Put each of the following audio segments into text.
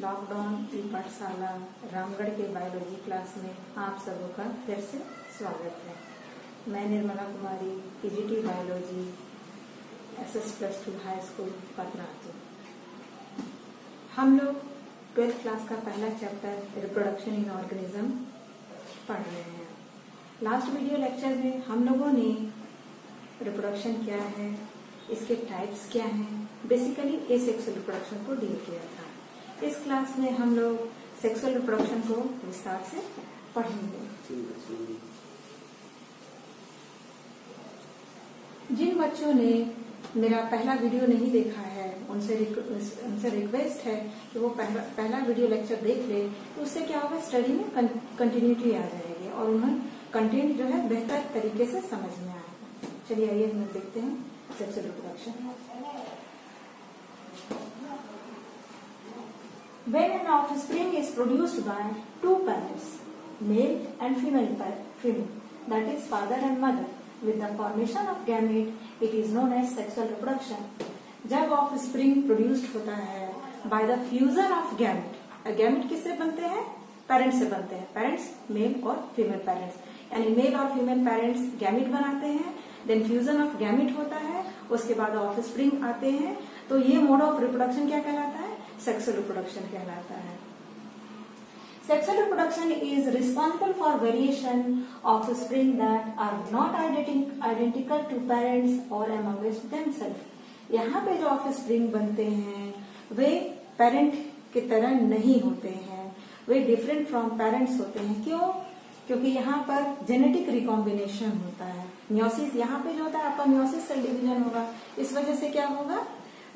Lockdown की पाठशाला रामगढ़ के बायोलॉजी क्लास में आप सबों का फिर से स्वागत है। मैं Nirmala Kumari, PGT biology, SS+2 high school Patratu. हम लोग 12th क्लास का पहला चैप्टर रिप्रोडक्शन इन ऑर्गेनिज्म पढ़ रहे हैं। लास्ट वीडियो लेक्चर में हम लोगों ने रिप्रोडक्शन क्या है, इसके टाइप्स क्या हैं, बेसिकली एसेक्सुअल रिप्रोडक्शन को डील किया था। इस क्लास में हम लोग सेक्सुअल रिप्रोडक्शन को विस्तार से पढ़ेंगे। जिन बच्चों ने मेरा पहला वीडियो नहीं देखा है उनसे रिक्वेस्ट है कि वो पहला वीडियो लेक्चर देख ले, तो उससे क्या होगा, स्टडी में कंटिन्यूटी आ जाएगी और उन्हें कंटेंट जो है बेहतर तरीके से समझ में आएगा। चलिए आइए हम देखते हैं sexual reproduction. When an offspring is produced by two parents, male and female, that is father and mother, with the formation of gamete, it is known as sexual reproduction. जब offspring produced होता है by the fusion of gamete, gamete किससे बनते हैं? Parents से बनते हैं। Parents mail और फीमेल पेरेंट्स, यानी मेल और फीमेल पेरेंट्स गैमेट बनाते हैं। देन फ्यूजन ऑफ गैमेट होता है, उसके बाद ऑफस्प्रिंग आते हैं। तो ये मोड ऑफ रिप्रोडक्शन क्या कहलाता है? सेक्सुअल रिप्रोडक्शन कहलाता है। Sexual reproduction is responsible for variation offspring that are not identical to parents और अमंगस्ट देमसेल्फ। यहाँ पे जो ऑफस्प्रिंग बनते हैं वे पेरेंट की तरह नहीं होते हैं, वे डिफरेंट फ्रॉम पेरेंट्स होते हैं। क्यों? क्योंकि यहाँ पर जेनेटिक रिकॉम्बिनेशन होता है। मियोसिस यहाँ पे जो होता है आपका मियोसिस सेल डिवीजन होगा, इस वजह से क्या होगा,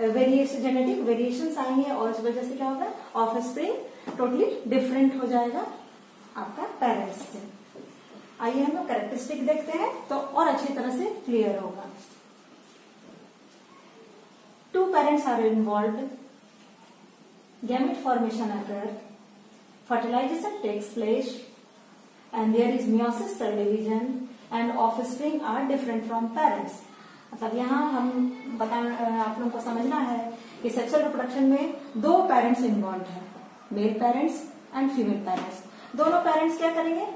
वेरिएशन, जेनेटिक वेरिएशंस आएंगे और इस वजह से क्या होगा, ऑफस्प्रिंग टोटली डिफरेंट हो जाएगा आपका पेरेंट्स से। आइए हम लोग कैरेक्टरिस्टिक देखते हैं तो और अच्छी तरह से क्लियर होगा। Two parents are involved, gamete formation occur, fertilisation takes place and there is meiosis cell division and offspring are different from parents। मतलब यहाँ हम आप लोगों को समझना है कि सेक्सुअल रिप्रोडक्शन में दो पेरेंट्स इन्वॉल्व हैं, male parents and female parents. दोनों पेरेंट्स क्या करेंगे,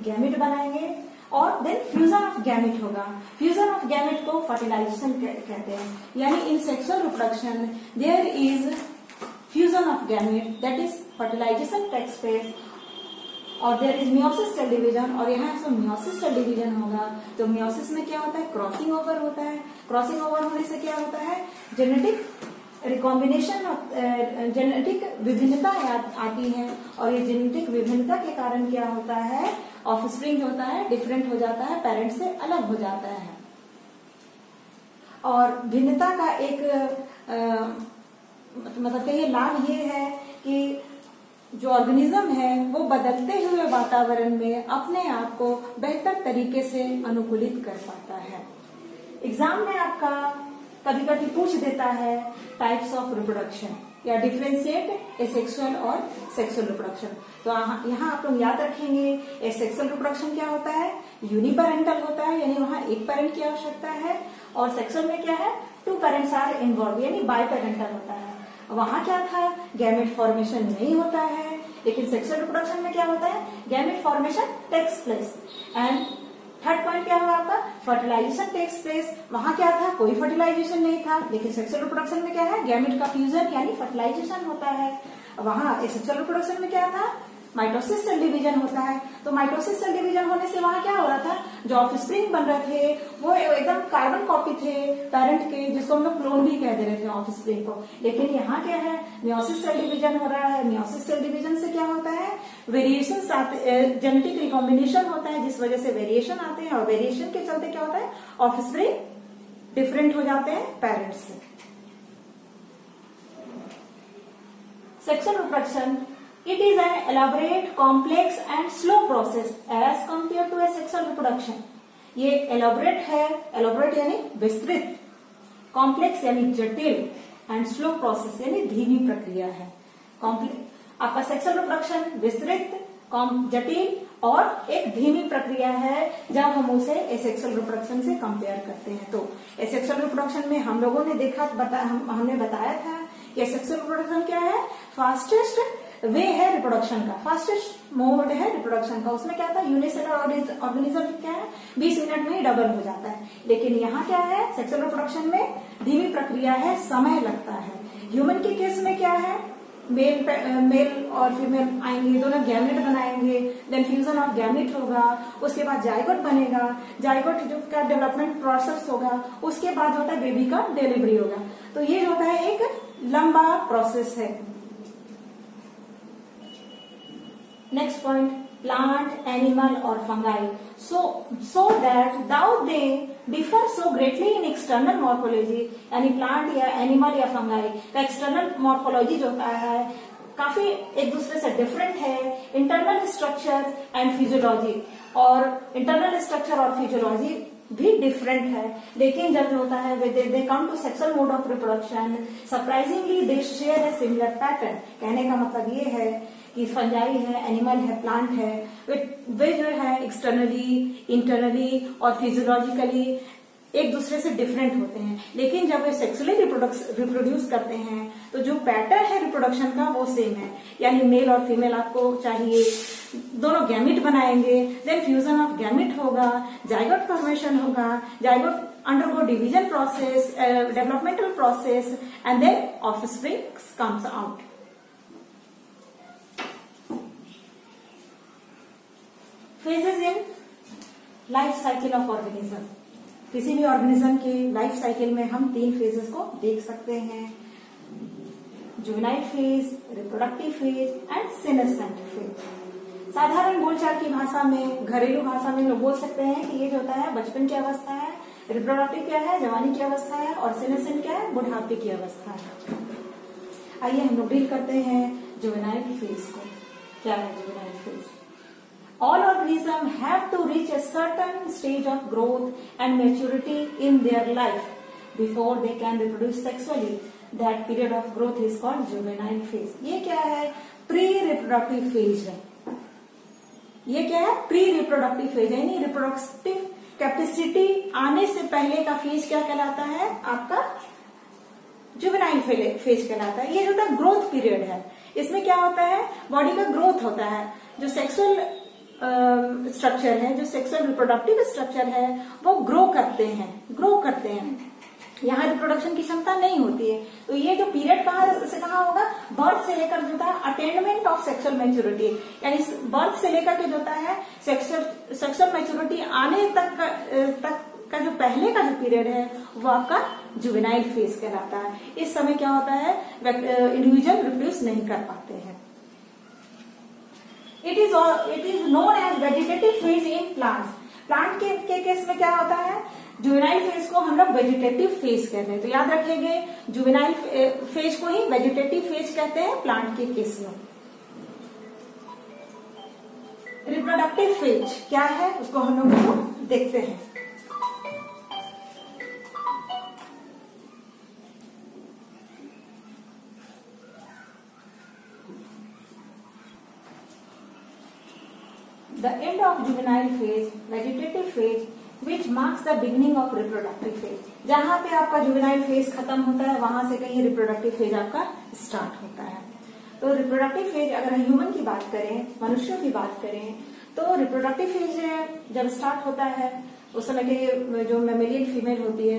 गैमेट बनाएंगे और देन फ्यूजन ऑफ गैमेट होगा। फ्यूजन ऑफ गैमेट को फर्टिलाइजेशन कहते हैं। यानी in sexual reproduction there is fusion of gamete, that is fertilisation takes place, और there is meiosis cell division. और यहाँ से मियोसिस सेल डिवीजन होगा तो मियोसिस में क्या होता है, क्रॉसिंग ओवर होता है। क्रॉसिंग ओवर होने से क्या होता है, जेनेटिक रिकॉम्बिनेशन, जेनेटिक विभिन्नता आती है और ये जेनेटिक विभिन्नता के कारण क्या होता है, ऑफस्प्रिंग होता है डिफरेंट हो जाता है, पेरेंट से अलग हो जाता है। और भिन्नता का एक मतलब कहिए लाभ ये है कि जो ऑर्गेनिज्म है वो बदलते हुए वातावरण में अपने आप को बेहतर तरीके से अनुकूलित कर पाता है। एग्जाम में आपका कभी कभी पूछ देता है टाइप्स ऑफ रिप्रोडक्शन या डिफरेंशिएट एसेक्सुअल और सेक्सुअल रिप्रोडक्शन। तो यहाँ आप लोग याद रखेंगे एसेक्सुअल रिप्रोडक्शन क्या होता है, यूनिपेरेंटल होता है, यानी वहाँ एक पेरेंट की आवश्यकता है। और सेक्सुअल में क्या है, टू पेरेंट्स आर इन्वॉल्व, यानी बाई पेरेंटल होता है। वहां क्या था, गैमेट फॉर्मेशन नहीं होता है, लेकिन सेक्सुअल रिप्रोडक्शन में क्या होता है, gamete formation takes place. And third point क्या हुआ आपका, फर्टिलाइजेशन टेक्स प्लेस। वहां क्या था, कोई फर्टिलाइजेशन नहीं था, लेकिन सेक्सुअल रिप्रोडक्शन में क्या है, गैमेट का फ्यूजन यानी फर्टिलाइजेशन होता है। वहां सेक्सुअल रिप्रोडक्शन में क्या था, माइटोसिस सेल डिवीजन होता है। तो माइटोसिस सेल डिवीजन होने से वहां क्या हो रहा था, जो ऑफस्प्रिंग बन रहे थे वो एकदम कार्बन कॉपी थे पेरेंट के, जिसको हम लोग क्लोन भी कह दे रहे थे ऑफस्प्रिंग को। लेकिन यहाँ क्या है, मियोसिस सेल डिवीजन हो रहा है। मियोसिस सेल डिवीजन से क्या होता है, वेरिएशन, जेनेटिक रिकॉम्बिनेशन होता है, जिस वजह से वेरिएशन आते हैं और वेरिएशन के चलते क्या होता है, ऑफस्प्रिंग डिफरेंट हो जाते हैं पेरेंट्स से। Sexual reproduction it is an elaborate, complex and slow process as compared to a sexual reproduction। ये elaborate है, elaborate यानी विस्तृत, complex यानी जटिल and slow process यानी धीमी प्रक्रिया है। आपका सेक्सुअल रिप्रोडक्शन विस्तृत, जटिल और एक धीमी प्रक्रिया है जब हम उसे एसेक्सुअल रिप्रोडक्शन से कंपेयर करते हैं। तो एसेक्सुअल रिप्रोडक्शन में हम लोगों ने देखा, हमने बताया था कि सेक्सुअल रिप्रोडक्शन क्या है, फास्टेस्ट वे है रिप्रोडक्शन का, फास्टेस्ट मोड है रिप्रोडक्शन का। उसमें क्या था, यूनिसेलुलर ऑर्गेनिज्म क्या है 20 मिनट में ही डबल हो जाता है, लेकिन यहाँ क्या है सेक्सुअल रिप्रोडक्शन में धीमी प्रक्रिया है, समय लगता है। ह्यूमन के केस में क्या है, मेल और फीमेल आएंगे, दोनों गैमेट बनाएंगे, देन फ्यूजन ऑफ गैमेट होगा, उसके बाद जाइगोट बनेगा, जाइगोट जो का डेवलपमेंट प्रोसेस होगा, उसके बाद होता है बेबी का डिलीवरी होगा। तो ये जो होता है एक लंबा प्रोसेस है। नेक्स्ट पॉइंट, प्लांट, एनिमल और fungi. So that though they differ so greatly in external morphology, यानी प्लांट या एनिमल या फंगाई का एक्सटर्नल मॉर्फोलॉजी जो होता है काफी एक दूसरे से डिफरेंट है, इंटरनल स्ट्रक्चर एंड फिजियोलॉजी, और इंटरनल स्ट्रक्चर और फिजियोलॉजी भी डिफरेंट है, लेकिन जब होता है they come to sexual mode of reproduction surprisingly they share a similar pattern. कहने का मतलब ये है कि फंजाई है, एनिमल है, प्लांट है, वे जो है एक्सटर्नली, इंटरनली और फिजियोलॉजिकली एक दूसरे से डिफरेंट होते हैं, लेकिन जब वे सेक्सुअली रिप्रोड्यूस करते हैं तो जो पैटर्न है रिप्रोडक्शन का वो सेम है, यानी मेल और फीमेल आपको चाहिए, दोनों गैमेट बनाएंगे, देन फ्यूजन ऑफ गैमेट होगा, जाइगोट फॉर्मेशन होगा, zygote undergo division process, developmental process, and then offspring comes out. Phases in life cycle of organism. किसी भी ऑर्गेनिज्म के लाइफ साइकिल में हम 3 फेजेस को देख सकते हैं, juvenile phase, reproductive phase and senescent phase. साधारण बोलचाल की भाषा में, घरेलू भाषा में लोग बोल सकते हैं कि ये जो होता है बचपन की अवस्था है, रिप्रोडक्टिव क्या है जवानी की अवस्था है, और सीनेसेंट क्या है बुढ़ापे की अवस्था है। आइए हम लोग डील करते हैं जुवेनाइल फेज को। क्या है juvenile phase? All organisms have to reach a certain stage of growth and maturity in their life before they can reproduce sexually. That period of growth is called juvenile phase. ये क्या है? Pre reproductive phase है। ये क्या है? Pre reproductive phase है, यानी reproductive capacity आने से पहले का फेज क्या कहलाता है? आपका जुवेनाइल फेज कहलाता है। ये जो होता है ग्रोथ पीरियड है, इसमें क्या होता है बॉडी का ग्रोथ होता है, जो सेक्सुअल स्ट्रक्चर है, जो सेक्सुअल रिप्रोडक्टिव स्ट्रक्चर है वो ग्रो करते हैं। यहाँ रिप्रोडक्शन की क्षमता नहीं होती है, तो ये जो पीरियड कहाँ से कहाँ होगा, बर्थ से लेकर जो है अटेनमेंट ऑफ सेक्सुअल मैच्योरिटी, यानी बर्थ से लेकर के जो होता है सेक्सुअल मैच्योरिटी आने तक का जो पहले का जो पीरियड है वो आपका जुवेनाइल फेज कहलाता है। इस समय क्या होता है इंडिविजुअल रिप्रोड्यूस नहीं कर पाते हैं। It is known as vegetative phase in plants. Plant के केस में क्या होता है, जुवेनाइल फेज को हम लोग वेजिटेटिव फेज कहते हैं, तो याद रखेंगे जुवेनाइल फेज को ही वेजिटेटिव फेज कहते हैं प्लांट के केस में। रिप्रोडक्टिव फेज क्या है उसको हम लोग देखते हैं। The end of juvenile phase, vegetative phase, which marks the beginning of reproductive phase. जहाँ पे आपका जुवेनाइल फेज खत्म होता है वहां से कहीं रिप्रोडक्टिव फेज आपका स्टार्ट होता है। तो रिप्रोडक्टिव फेज अगर ह्यूमन की बात करें, मनुष्यों की बात करें, तो रिप्रोडक्टिव फेज जब स्टार्ट होता है उस समय के जो मेमेलियन फीमेल होती है,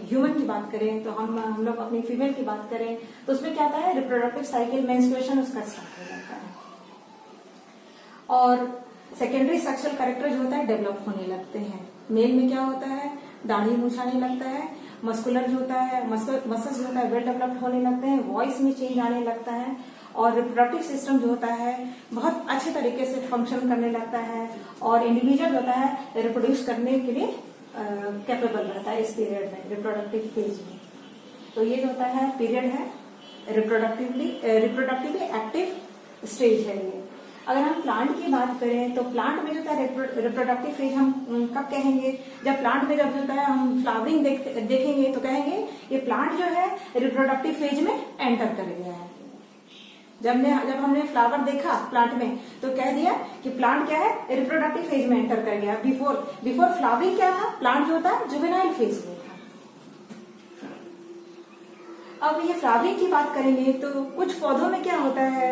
ह्यूमन की बात करें तो हम लोग अपनी फीमेल की बात करें तो उसमें क्या होता है रिप्रोडक्टिव साइकिल मेंस्ट्रुएशन उसका स्टार्ट हो जाता है, और सेकेंडरी सेक्सुअल कैरेक्टर जो होता है डेवलप होने लगते हैं। मेल में क्या होता है दाढ़ी मूछ आने लगता है, मस्कुलर जो होता है मसल्स जो होता है वेल डेवलप्ड होने लगते हैं, वॉइस में चेंज आने लगता है, और रिप्रोडक्टिव सिस्टम जो होता है बहुत अच्छे तरीके से फंक्शन करने लगता है, और इंडिविजुअल होता है रिप्रोड्यूस करने के लिए कैपेबल रहता है इस पीरियड में, रिप्रोडक्टिव फेज में। तो ये जो होता है पीरियड है रिप्रोडक्टिवली एक्टिव स्टेज है ये। अगर हम प्लांट की बात करें तो प्लांट में जो होता है रिप्रोडक्टिव फेज हम कब कहेंगे, जब प्लांट में जब जो होता है हम फ्लावरिंग देखेंगे तो कहेंगे ये प्लांट जो है रिप्रोडक्टिव फेज में एंटर कर गया है। जब हमने फ्लावर देखा प्लांट में तो कह दिया कि प्लांट क्या है रिप्रोडक्टिव फेज में एंटर कर गया। बिफोर फ्लावरिंग क्या था, प्लांट जो होता है जुवेनाइल फेज में था। अब ये फ्लावरिंग की बात करेंगे तो कुछ पौधों में क्या होता है,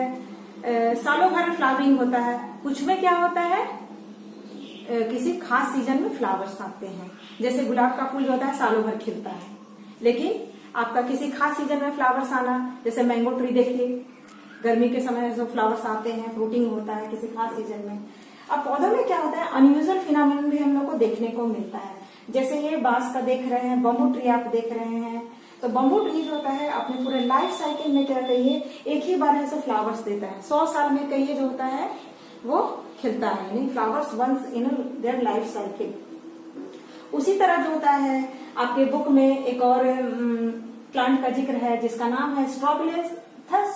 सालों भर फ्लावरिंग होता है। कुछ में क्या होता है, किसी खास सीजन में फ्लावर्स आते हैं। जैसे गुलाब का फूल होता है सालों भर खिलता है, लेकिन आपका किसी खास सीजन में फ्लावर्स आना, जैसे मैंगो ट्री देखिए, गर्मी के समय जो फ्लावर्स आते हैं, फ्रूटिंग होता है किसी खास सीजन में। अब पौधों में क्या होता है, अनयूजुअल फिनोमेनन भी हम लोग को देखने को मिलता है। जैसे ये बांस का देख रहे हैं, बम्बू ट्री आप देख रहे हैं, तो बम्बू ट्री जो होता है अपने पूरे लाइफ साइकिल में क्या कहिए, एक ही बार ऐसे फ्लावर्स देता है। 100 साल में कहिए जो होता है वो खिलता है, यानी flowers once in their life cycle. उसी तरह जो होता है आपके बुक में एक और प्लांट का जिक्र है जिसका नाम है स्ट्रॉबिलस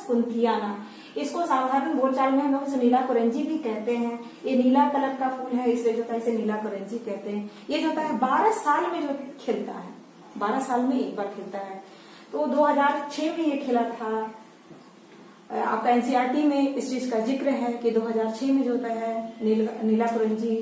कुंथियाना। इसको साधारण बोलचाल में हम लोग इसे नीला कुरेंजी भी कहते हैं। ये नीला कलर का फूल है, इसलिए जो होता है इसे नीला कुरेंजी कहते हैं। ये जो होता है 12 साल में जो खिलता है, 12 साल में एक बार खिलता है। तो 2006 में ये खिला था। आपका एनसीईआरटी में इस चीज का जिक्र है कि 2006 में जो होता है नीला कुरेंजी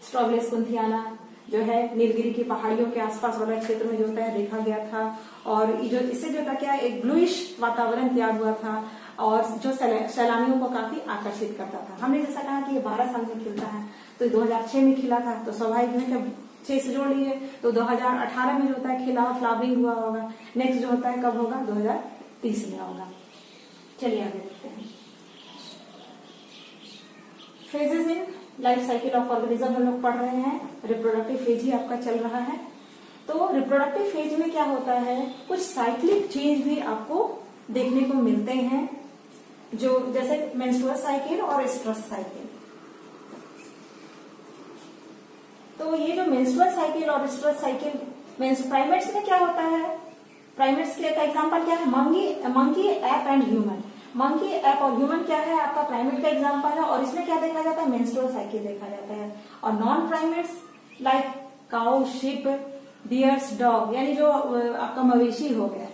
स्ट्रॉबिलस कुंथियाना जो है नीलगिरी की पहाड़ियों के आसपास वाला क्षेत्र में जो होता है देखा गया था। और जो इससे जो था क्या एक ब्लूइश वातावरण तैयार हुआ था और जो सैलानियों को काफी आकर्षित करता था। हमने जैसा कहा कि ये 12 साल में खिलता है, तो 2006 में खिला था, तो स्वाभाविक है जब 6 से जोड़ लिए तो 2018 में जो होता है खिला फ्लावरिंग हुआ होगा। नेक्स्ट जो होता है कब होगा, 2030 में होगा। चलिए आगे देखते हैं। Phases in life cycle of organism हम लोग पढ़ रहे हैं। रिप्रोडक्टिव फेज ही आपका चल रहा है। तो रिप्रोडक्टिव फेज में क्या होता है, कुछ साइक्लिक चेंज भी आपको देखने को मिलते हैं, जो जैसे मेंस्ट्रुअल साइकिल और स्ट्रेस साइकिल। तो ये जो मेंस्ट्रुअल साइकिल और स्ट्रेस साइकिल प्राइमेट्स में क्या होता है, प्राइमेट्स का एग्जांपल क्या है, monkey app and human. Monkey app और ह्यूमन क्या है आपका प्राइमेट का एग्जांपल है, और इसमें क्या देखा जाता है, मेंस्ट्रुअल साइकिल देखा जाता है। और non primates like cow, ship, dears, dog, यानी जो आपका मवेशी हो गया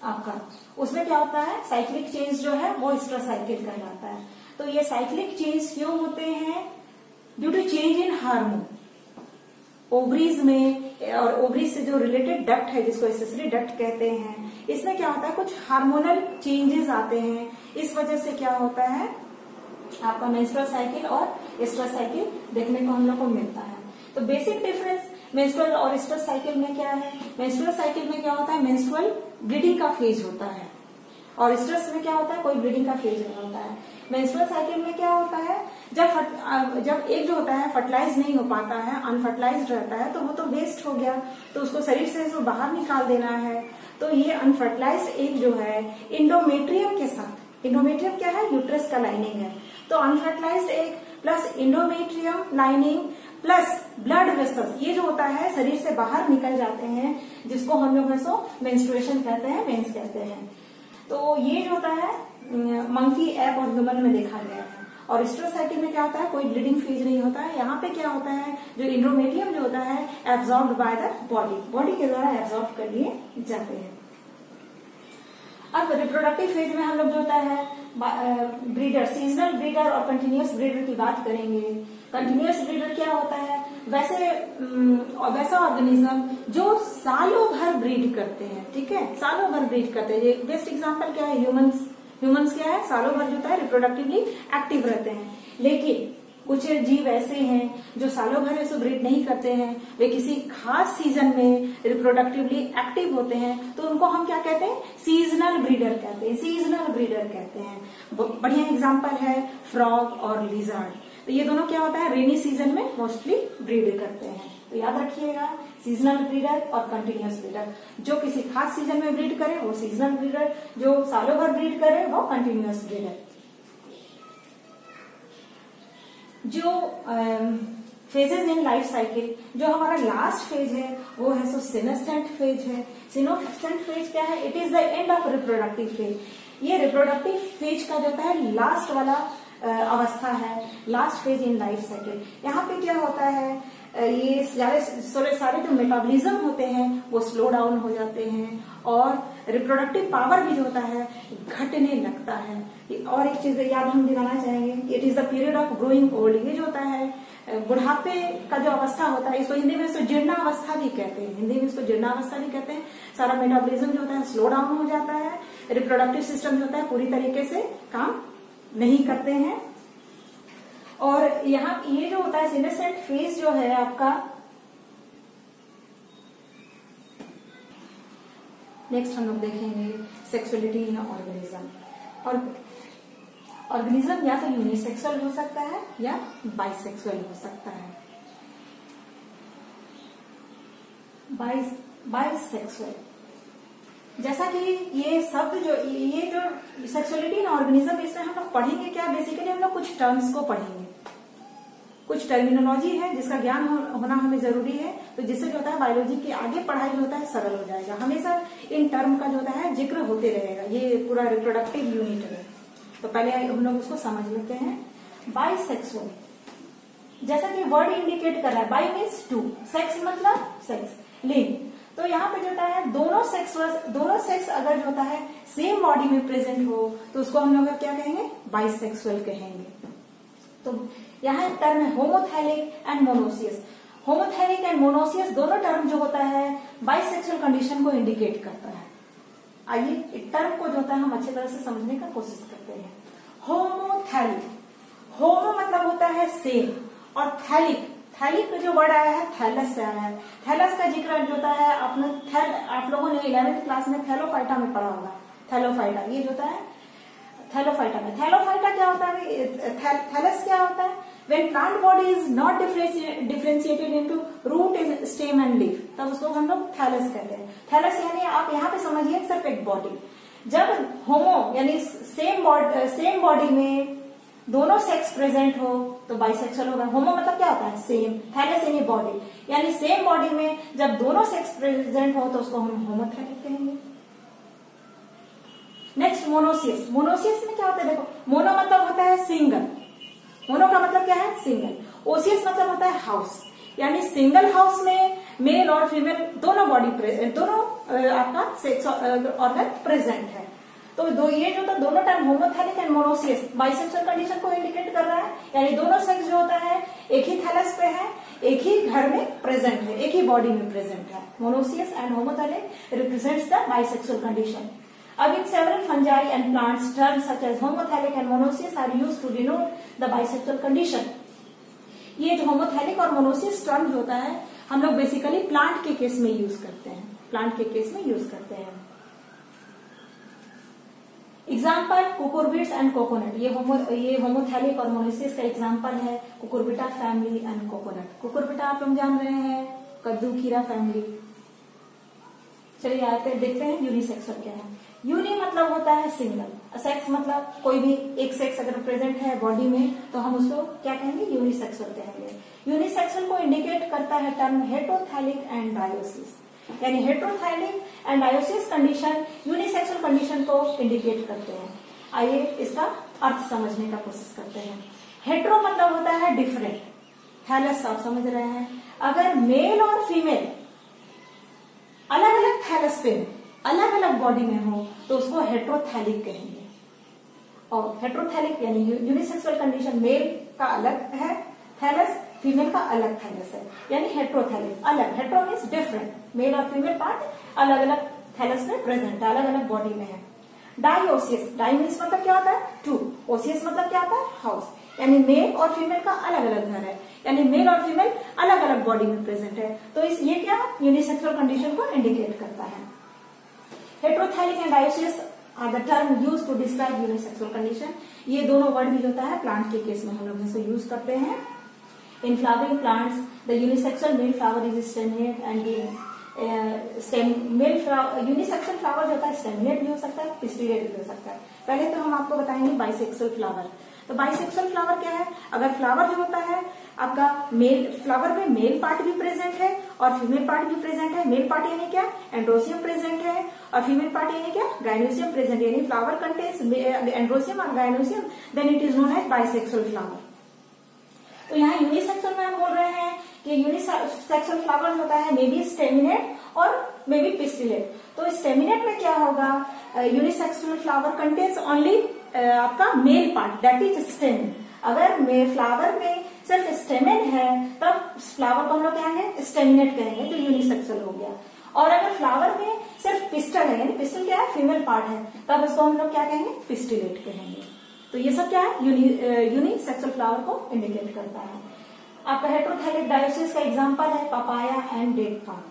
आपका, उसमें क्या होता है साइक्लिक चेंज जो है वो स्ट्रेस साइकिल कहलाता है। तो ये साइक्लिक चेंज क्यों होते हैं, due to change in hormone ovaries में, और ओवरीज से जो रिलेटेड डक्ट है जिसको एसेसरी डक्ट कहते हैं, इसमें क्या होता है कुछ हार्मोनल चेंजेस आते हैं। इस वजह से क्या होता है आपका मेंस्ट्रुअल साइकिल और स्ट्रेस साइकिल देखने को हम लोग को मिलता है। तो बेसिक डिफरेंस मेंस्ट्रुअल और स्ट्रेस साइकिल में क्या है, मेंस्ट्रुअल साइकिल में क्या होता है मेंस्ट्रुअल ब्लीडिंग का फेज होता है, और स्ट्रेस में क्या होता है कोई ब्लीडिंग का फेज नहीं होता है। मेंस्ट्रुअल साइकिल में क्या होता है जब एक जो होता है फर्टिलाइज नहीं हो पाता है, अनफर्टिलाइज्ड रहता है, तो वो तो वेस्ट हो गया, तो उसको शरीर से जो बाहर निकाल देना है। तो ये अनफर्टिलाइज्ड एग जो है इंडोमेट्रियम के साथ, इंडोमेट्रियम क्या है यूट्रस का लाइनिंग है, तो unfertilised egg plus endometrium lining plus blood vessels, ये जो होता है शरीर से बाहर निकल जाते हैं, जिसको हम लोग मेंस्ट्रुएशन कहते हैं, मेंस कहते हैं। तो ये जो होता है मंकी एप और ह्यूमन में देखा गया है। और स्ट्रेस साइकिल में क्या होता है कोई ब्लीडिंग फेज नहीं होता है। यहाँ पे क्या होता है जो इंडोमेट्रियम जो होता है एब्जॉर्ब्ड बाय द बॉडी के द्वारा एब्जॉर्ब कर लिए जाते हैं। अब रिप्रोडक्टिव फेज में हम लोग जो होता है ब्रीडर, सीजनल ब्रीडर और कंटिन्यूअस ब्रीडर की बात करेंगे। कंटिन्यूअस ब्रीडर क्या होता है, वैसा ऑर्गेनिज्म जो सालों भर ब्रीड करते हैं, ठीक है, सालों भर ब्रीड करते हैं। बेस्ट एग्जांपल क्या है, ह्यूमंस क्या है सालों भर जो होता है रिप्रोडक्टिवली एक्टिव रहते हैं। लेकिन कुछ जीव ऐसे हैं जो सालों भर ऐसे ब्रीड नहीं करते हैं, वे किसी खास सीजन में रिप्रोडक्टिवली एक्टिव होते हैं, तो उनको हम क्या कहते हैं सीजनल ब्रीडर कहते हैं, सीजनल ब्रीडर कहते हैं। बढ़िया एग्जांपल है फ्रॉग और लिजर्ड। तो ये दोनों क्या होता है रेनी सीजन में मोस्टली ब्रीड करते हैं। तो याद रखिएगा सीजनल ब्रीडर और कंटिन्यूअस ब्रीडर, जो किसी खास सीजन में ब्रीड करे वो सीजनल ब्रीडर, जो सालों भर ब्रीड करे वो कंटिन्यूअस ब्रीडर। जो फेजेस इन लाइफ साइकिल, जो हमारा लास्ट फेज है वो है सीनेसेंट फेज है। सीनेसेंट फेज क्या है, it is the end of reproductive phase. ये रिप्रोडक्टिव फेज का जो होता है लास्ट वाला अवस्था है, last phase in life cycle. यहाँ पे क्या होता है ये सारे जो मेटाबॉलिज्म होते हैं वो स्लो डाउन हो जाते हैं और रिप्रोडक्टिव पावर भी जो होता है घटने लगता है। और एक चीज याद हम दिलाना चाहेंगे, it is the period of growing old. ये जो होता है बुढ़ापे का जो अवस्था होता है, इसको हिंदी में इसको जीर्णावस्था भी कहते हैं, हिंदी में इसको जीर्णावस्था भी कहते हैं। सारा मेटाबॉलिज्म जो होता है स्लो डाउन हो जाता है, रिप्रोडक्टिव सिस्टम जो होता है पूरी तरीके से काम नहीं करते हैं। और यहाँ ये जो होता है सीनेसेंट फेज जो है आपका, नेक्स्ट हम लोग देखेंगे सेक्सुअलिटी इन ऑर्गेनिज्म। और ऑर्गेनिज्म या तो यूनिसेक्सुअल हो सकता है या बाइसेक्सुअल हो सकता है। बाइसेक्सुअल, जैसा कि ये शब्द ये जो सेक्सुअलिटी इन ऑर्गेनिज्म, इसमें हम लोग पढ़ेंगे क्या, बेसिकली हम लोग कुछ टर्म्स को पढ़ेंगे, कुछ टर्मिनोलॉजी है जिसका ज्ञान होना हमें जरूरी है, तो जिससे जो होता है बायोलॉजी की आगे पढ़ाई जो होता है सरल हो जाएगा। हमेशा इन टर्म का जो होता है जिक्र होते रहेगा। ये पूरा रिप्रोडक्टिव यूनिट है, तो पहले हम लोग उसको समझ लेते हैं। बाइसेक्सुअल, जैसा कि वर्ड इंडिकेट कर रहा है, बाई मीन्स टू, सेक्स मतलब सेक्स, लिंग। तो यहाँ पे जो होता है दोनों सेक्स अगर जो होता है सेम बॉडी में प्रेजेंट हो तो उसको हम लोग क्या कहेंगे, बाइसेक्सुअल कहेंगे। तो यहाँ एक टर्म है homothallic and monoecious. Homothallic and monoecious दोनों टर्म जो होता है बाइसेक्सुअल कंडीशन को इंडिकेट करता है। आइए एक टर्म को जो होता है हम अच्छी तरह से समझने का कोशिश करते हैं। होमोथैलिक, होमो मतलब होता है सेम, और थैलिक, थैलिक जो वर्ड आया है थैलस से आया है। थैलस का जिक्र जो होता है आप लोगों ने 11th क्लास में थैलोफाइटा में पढ़ा होगा। थैलोफाइटा ये जो होता है थैलोफाइटा में, थैलोफाइटा क्या होता है, थैलस क्या होता है, when plant body is not differentiated into root, stem and leaf, तब उसको हम लोग थैलस कहते हैं। थैलस यानी आप यहाँ पे समझिए सिर्फ एक बॉडी। जब होमो यानी सेम बॉडी में दोनों सेक्स प्रेजेंट हो तो बाइसेक्सुअल होगा। होमो मतलब क्या होता है, सेम, थैलस यानी बॉडी, यानी सेम बॉडी में जब दोनों सेक्स प्रेजेंट हो तो उसको हम होमोथैलिक कहेंगे। Next monoecious. मोनोसियस में क्या होता है, देखो मोनो मतलब होता है सिंगल, मोनो का मतलब क्या है सिंगल, ओसियस मतलब होता है हाउस, यानी सिंगल हाउस में मेल और फीमेल दोनों आपका सेक्स ऑर्गन प्रेजेंट है। तो ये जो था दोनों term homothallic and monoecious bisexual condition को इंडिकेट कर रहा है, यानी दोनों सेक्स जो होता है एक ही थैलस पे है, एक ही घर में प्रेजेंट है, एक ही बॉडी में प्रेजेंट है। Monoecious and homothallic represents the bisexual condition. Of in several fungi and plants, terms such as homothalic and monoecious are used to denote the bisexual condition. ये जो होमोथैलिक और मोनोसियस टर्म जो होता है हम लोग बेसिकली प्लांट के case में यूज करते हैं, प्लांट के केस में यूज करते हैं। एग्जाम्पल कुकुरबिट्स एंड कोकोनट, ये होमोथैलिक और मोनोसियस का एग्जाम्पल है Cucurbita family and coconut. Cucurbita आप लोग जान रहे हैं, कद्दू खीरा फैमिली। चलिए आते हैं, देखते हैं यूनिसेक्सुअल क्या है। यूनि मतलब होता है सिंगल, सेक्स मतलब कोई भी एक सेक्स अगर प्रेजेंट है बॉडी में तो हम उसको क्या कहेंगे, यूनिसेक्सुअल कहेंगे। यूनिसेक्सुअल को इंडिकेट करता है टर्म हेटेरोथैलिक एंड डायोसिस, यानी heterothallic and dioecious condition unisexual condition को इंडिकेट करते हैं। आइए इसका अर्थ समझने का कोशिश करते हैं। हेटेरो मतलब होता है डिफरेंट, थैलस आप समझ रहे हैं, अगर मेल और फीमेल अलग अलग थैलस पे अलग अलग बॉडी में हो तो उसको हेटेरोथैलिक कहेंगे। और हेटेरोथैलिक यानी यूनिसेक्सुअल कंडीशन, मेल का अलग है थैलस, फीमेल का अलग थैलस है, यानी हेटेरोथैलिक, अलग, हेटेरो मीन्स डिफरेंट, मेल और फीमेल पार्ट अलग अलग थैलस में प्रेजेंट है, अलग अलग बॉडी में है। डाइओसियस, डाई मीन्स मतलब क्या होता है टू, ओसियस मतलब क्या होता है हाउस, यानी मेल और फीमेल का अलग अलग घर है, यानी मेल और फीमेल अलग अलग बॉडी में प्रेजेंट है। तो ये क्या यूनिसेक्सुअल कंडीशन को इंडिकेट करता है। Heterothallic and dioecious are the term used to describe unisexual condition. ये दोनों वर्ड भी होता है प्लांट के केस में हम लोग इसको यूज करते हैं। In flowering plants the unisexual male flower is staminate and unisexual flower जो होता है स्टेमिनेट भी हो सकता है, पिस्टिलेट भी हो सकता है। पहले तो हम आपको बताएंगे बाइसेक्सुअल फ्लावर। तो बाइसेक्सुअल फ्लावर क्या है, अगर फ्लावर जो होता है आपका मेल, फ्लावर में मेल पार्ट भी प्रेजेंट है और फीमेल पार्ट भी प्रेजेंट है। मेल पार्ट यानी क्या, एंड्रोसियम प्रेजेंट है, और फीमेल पार्ट यानी क्या, गाइनोसियम प्रेजेंट, यानी फ्लावर कंटेन्स एंड्रोसियम और gynoecium, then it is known as bisexual flower. तो यहाँ यूनिसेक्सुअल में हम बोल रहे हैं कि यूनिसेक्सुअल फ्लावर होता है मे बी स्टेमिनेट और मे बी पिस्टिलेट। तो स्टेमिनेट में क्या होगा, यूनिसेक्सुअल फ्लावर कंटेन्स ओनली आपका male part that is stem. अगर फ्लावर में सिर्फ स्टेमेन है तब फ्लावर को हम लोग कहेंगे स्टेमिनेट कहेंगे, तो यूनिसेक्सुअल हो गया। और अगर फ्लावर में सिर्फ पिस्टल है, यानी पिस्टल क्या है, फीमेल पार्ट है, तब इसको हम लोग क्या कहेंगे, पिस्टिलेट कहेंगे। तो ये सब क्या है, यूनिसेक्सुअल फ्लावर को इंडिकेट करता है। आपका हेटेरोथैलिक डायोसिस का एग्जांपल है papaya and date palm.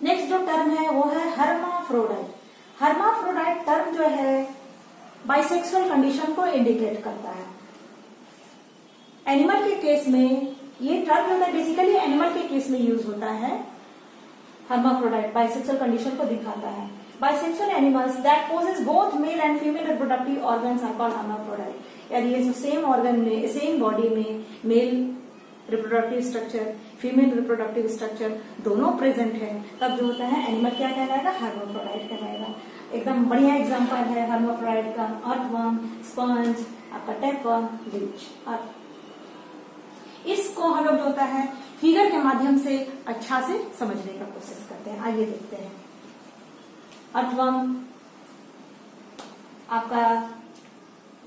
Next जो टर्म है वो है हर्माफ्रोडाइट। हर्माफ्रोडाइट टर्म जो है बाइसेक्सुअल कंडीशन को इंडिकेट करता है। एनिमल के केस में ये टर्म जो है बेसिकली एनिमल के केस में यूज होता है। हर्माफ्रोडाइट बाइसेक्सुअल कंडीशन को दिखाता है। Bisexual animals that possess both male and female reproductive organs are called hermaphrodite. यदि ये सेम ऑर्गन में, सेम बॉडी में male reproductive structure, female reproductive structure दोनों प्रेजेंट है, तब जो होता है एनिमल क्या कहलाएगा, हर्माफ्रोडाइट कहलाएगा। एकदम बढ़िया एग्जांपल है हर्माफ्रोडाइट का अर्थवर्म, स्पंज, आपका टैपवर्म, लीच। इसको हम लोग जो होता है फिगर के माध्यम से अच्छा से समझने का कोशिश करते हैं। आइए देखते हैं। अर्थवर्म आपका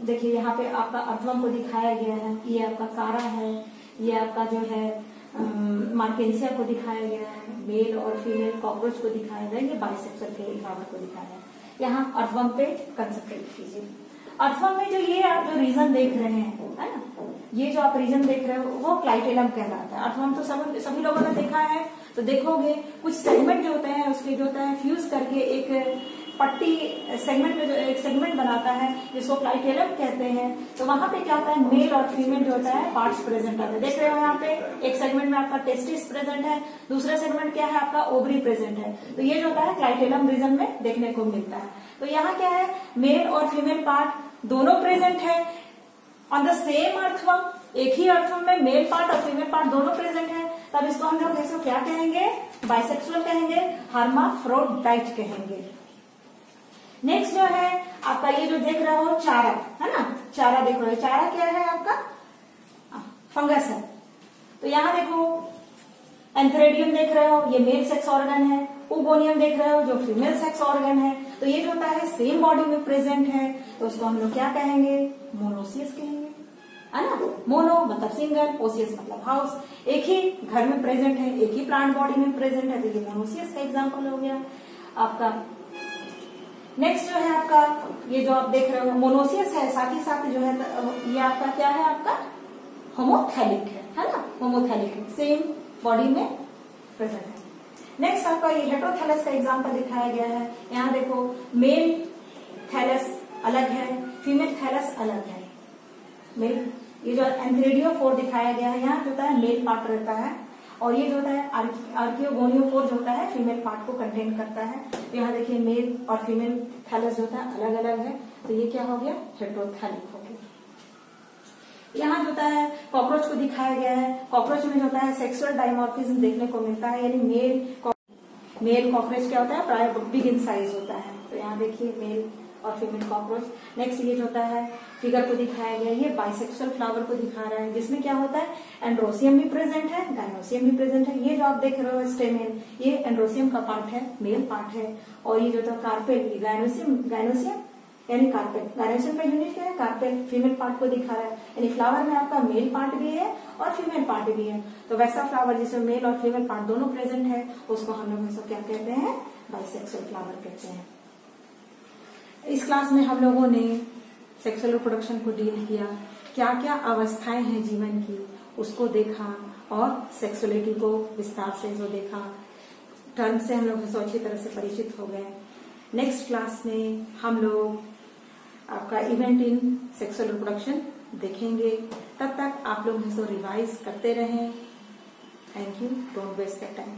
देखिए यहाँ पे आपका अर्थवर्म को दिखाया गया है। ये आपका कारा है, ये आपका जो है मार्केंसिया को दिखाया गया है, मेल और फीमेल कॉकरोच को दिखाया गया, ये बाइसेक्सुअल फ्लावर को दिखाया है। यहाँ अर्थवर्म पे कंसंट्रेट कीजिए। अर्थवर्म में जो ये आप जो रीजन देख रहे हैं, है ना, ये जो आप रीजन देख रहे हो वो क्लाइटेलम कहलाता है। अर्थवर्म तो सभी लोगों ने देखा है, तो देखोगे कुछ सेगमेंट जो होते हैं उसके जो होता है फ्यूज करके एक पट्टी सेगमेंट में जो एक सेगमेंट बनाता है जिसको क्लाइटेलम कहते हैं। तो वहां पे क्या होता है, मेल और फीमेल जो होता है पार्ट्स प्रेजेंट होते हैं। देख रहे हो यहाँ पे एक सेगमेंट में आपका टेस्टिस प्रेजेंट है, दूसरा सेगमेंट क्या है, आपका ओवरी प्रेजेंट है। तो ये जो होता है क्लाइटेलम रीजन में देखने को मिलता है। तो यहाँ क्या है, मेल और फीमेल पार्ट दोनों प्रेजेंट है ऑन द सेम अर्थवर्म। एक ही अर्थवर्म में मेल पार्ट और फीमेल पार्ट दोनों प्रेजेंट है, तब इसको हम लोग इसको क्या कहेंगे, बाइसेक्सुअल कहेंगे, हर्माफ्रोडाइट कहेंगे। नेक्स्ट जो है आपका ये जो देख रहे हो चारा, है ना, चारा देख रहे हो, चारा क्या है आपका, फंगस है। तो यहाँ देखो एंथ्रेडियम देख रहे हो, ये मेल सेक्स ऑर्गन है। उगोनियम देख रहे हो जो फीमेल सेक्स ऑर्गन है। तो ये जो होता है सेम बॉडी में प्रेजेंट है, तो उसको हम लोग क्या कहेंगे, मोनोसियस कहेंगे, है ना। मोनो मतलब सिंगल, ओसियस मतलब हाउस, एक ही घर में प्रेजेंट है, एक ही प्लांट बॉडी में प्रेजेंट है, तो ये मोनोसियस का एग्जाम्पल हो गया आपका। नेक्स्ट जो है आपका ये जो आप देख रहे हो मोनोसियस है, साथ ही साथ जो है ये आपका क्या है, आपका होमोथैलिक है ना, होमोथैलिक है, सेम बॉडी में प्रेजेंट है। नेक्स्ट आपका ये हेटेरोथैलस का एग्जांपल दिखाया गया है। यहाँ देखो मेल थैलस अलग है, फीमेल थैलस अलग है। मेल ये जो एंथ्रेडियोफोर दिखाया गया है, यहाँ जो होता है मेल पार्ट रहता है, और ये जो होता है आर्कियोगोनियोफोर जो होता है फीमेल पार्ट को कंटेन करता है। तो यहाँ देखिए मेल और फीमेल थैलस जो होता है अलग अलग है, तो ये क्या हो गया, हेटेरोथैलिक हो गया। यहाँ जो होता है कॉकरोच को दिखाया गया है। कॉकरोच में जो होता है सेक्सुअल डायमॉर्फिज्म देखने को मिलता है, यानी मेल कॉकरोच क्या होता है, प्राय बिग इन साइज होता है। तो यहाँ देखिए मेल और फीमेल कॉकरोच। नेक्स्ट ये जो होता है फिगर को दिखाया गया, ये बाइसेक्सुअल फ्लावर को दिखा रहा है, जिसमें क्या होता है एंड्रोसियम भी प्रेजेंट है, गायनोसियम भी प्रेजेंट है। ये जो आप देख रहे हो स्टेमेन, ये एंड्रोसियम का पार्ट है, मेल पार्ट है। और ये जो था कार्पेल, गायनोसियम यानी कार्पेल, गायनोसियम का यूनिट क्या है, कार्पेल, फीमेल पार्ट को दिखा रहा है। यानी फ्लावर में आपका मेल पार्ट भी है और फीमेल पार्ट भी है। तो वैसा फ्लावर जिसमें मेल और फीमेल पार्ट दोनों प्रेजेंट है, उसको हम लोग क्या कहते हैं, बाइसेक्सुअल फ्लावर कहते हैं। इस क्लास में हम लोगों ने सेक्सुअल रिप्रोडक्शन को डील किया, क्या क्या अवस्थाएं हैं जीवन की उसको देखा, और सेक्सुअलिटी को विस्तार से जो देखा, टर्म से हम लोग अच्छी तरह से परिचित हो गए। नेक्स्ट क्लास में हम लोग आपका इवेंट इन सेक्सुअल रिप्रोडक्शन देखेंगे। तब तक आप लोग इसको रिवाइज करते रहें। Thank you, don't waste the time.